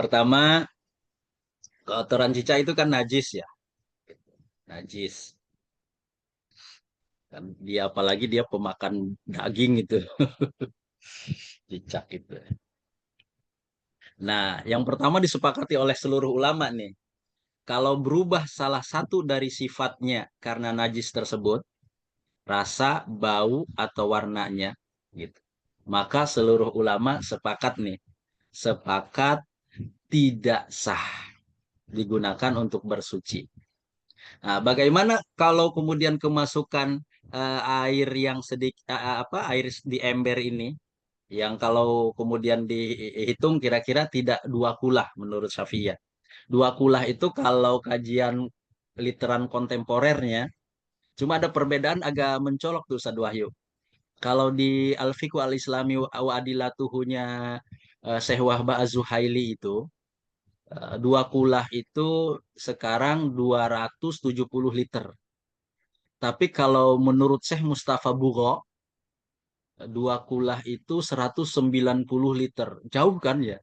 pertama, kotoran cicak itu kan najis ya, najis. Kan dia apalagi dia pemakan daging itu, cicak itu. Nah, yang pertama disepakati oleh seluruh ulama nih, kalau berubah salah satu dari sifatnya karena najis tersebut, rasa, bau, atau warnanya, gitu. Maka seluruh ulama sepakat nih, sepakat tidak sah digunakan untuk bersuci. Nah, bagaimana kalau kemudian kemasukan air yang sedikit apa air di ember ini yang kalau kemudian dihitung kira-kira tidak dua kulah menurut Syafi'iyah. Dua kulah itu kalau kajian literan kontemporernya cuma ada perbedaan agak mencolok tuh Ustaz Wahyu. Kalau di Al-Fiqh Al-Islami wa Adilatuhunya Syekh Wahbah Az-Zuhaili itu dua kulah itu sekarang 270 liter. Tapi kalau menurut Syekh Mustafa Bugho, dua kulah itu 190 liter. Jauh kan ya?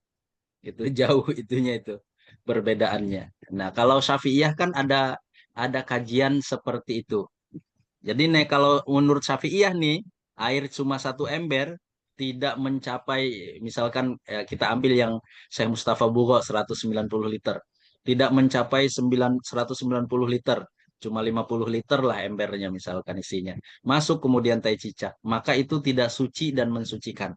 Itu jauh itunya itu perbedaannya. Nah, kalau Syafi'iyah kan ada kajian seperti itu. Jadi nih kalau menurut Syafi'iyah nih, air cuma satu ember tidak mencapai misalkan kita ambil yang Syekh Mustafa Bugho 190 liter. Tidak mencapai 190 liter. Cuma 50 liter lah embernya misalkan isinya. Masuk kemudian tai cicak. Maka itu tidak suci dan mensucikan.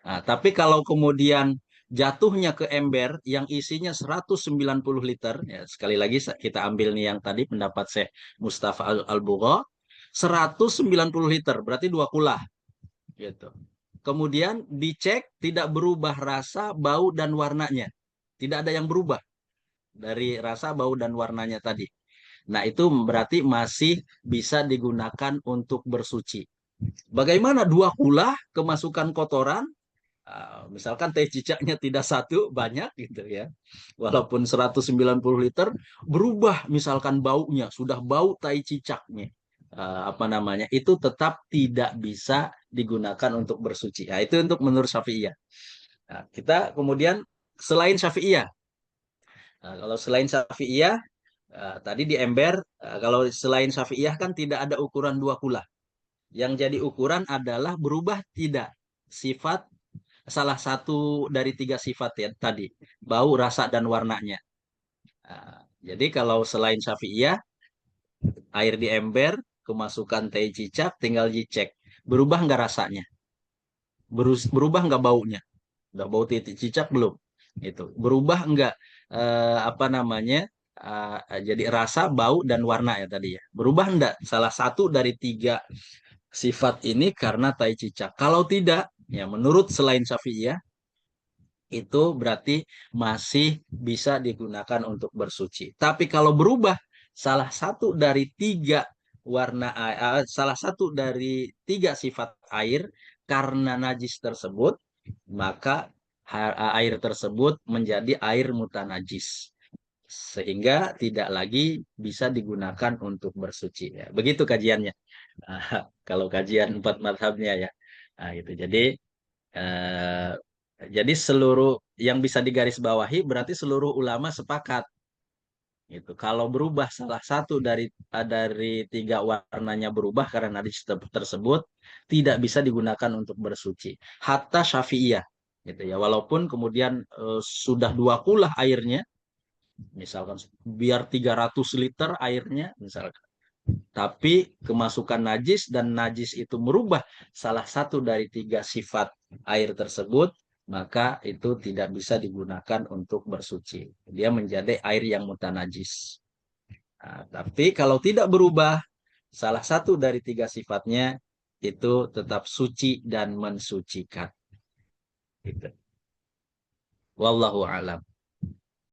Nah, tapi kalau kemudian jatuhnya ke ember yang isinya 190 liter, ya sekali lagi kita ambil nih yang tadi pendapat Syekh Mustafa Al-Bugho, 190 liter, berarti dua kulah gitu. Kemudian dicek tidak berubah rasa, bau dan warnanya. Tidak ada yang berubah dari rasa, bau dan warnanya tadi. Nah, itu berarti masih bisa digunakan untuk bersuci. Bagaimana dua kulah kemasukan kotoran. Misalkan teh cicaknya tidak satu, banyak gitu ya. Walaupun 190 liter, berubah misalkan baunya, sudah bau tai cicaknya. Apa namanya, itu tetap tidak bisa digunakan untuk bersuci. Nah, itu untuk menurut Syafi'iyah. Nah, kita kemudian selain Syafi'iyah, kalau selain Syafi'iyah, tadi di ember, kalau selain Syafi'iyah kan tidak ada ukuran dua kula. Yang jadi ukuran adalah berubah tidak sifat salah satu dari tiga sifat ya tadi, bau, rasa, dan warnanya. Jadi kalau selain Syafi'iyah, air di ember, kemasukan teh cicak, tinggal dicek. Berubah nggak rasanya? Berubah nggak baunya? Udah bau teh cicak belum? Itu. Berubah nggak apa namanya? Jadi rasa, bau, dan warna ya tadi ya. Berubah nggak salah satu dari tiga sifat ini karena tai cicak? Kalau tidak, ya menurut selain Syafi'iyah, itu berarti masih bisa digunakan untuk bersuci. Tapi kalau berubah salah satu dari tiga salah satu dari tiga sifat air karena najis tersebut, maka air tersebut menjadi air mutanajis sehingga tidak lagi bisa digunakan untuk bersuci. Ya, begitu kajiannya. Kalau kajian empat madhabnya ya. Nah, itu eh, jadi seluruh yang bisa digarisbawahi berarti seluruh ulama sepakat gitu. Kalau berubah salah satu dari tiga warnanya berubah karena najis tersebut tidak bisa digunakan untuk bersuci. Hatta Syafi'iyah gitu ya. Walaupun kemudian sudah dua kulah airnya, misalkan biar 300 liter airnya misalkan. Tapi kemasukan najis dan najis itu merubah salah satu dari tiga sifat air tersebut, maka itu tidak bisa digunakan untuk bersuci. Dia menjadi air yang mutanajis. Nah, tapi kalau tidak berubah, salah satu dari tiga sifatnya itu tetap suci dan mensucikan. Gitu. Wallahu a'lam.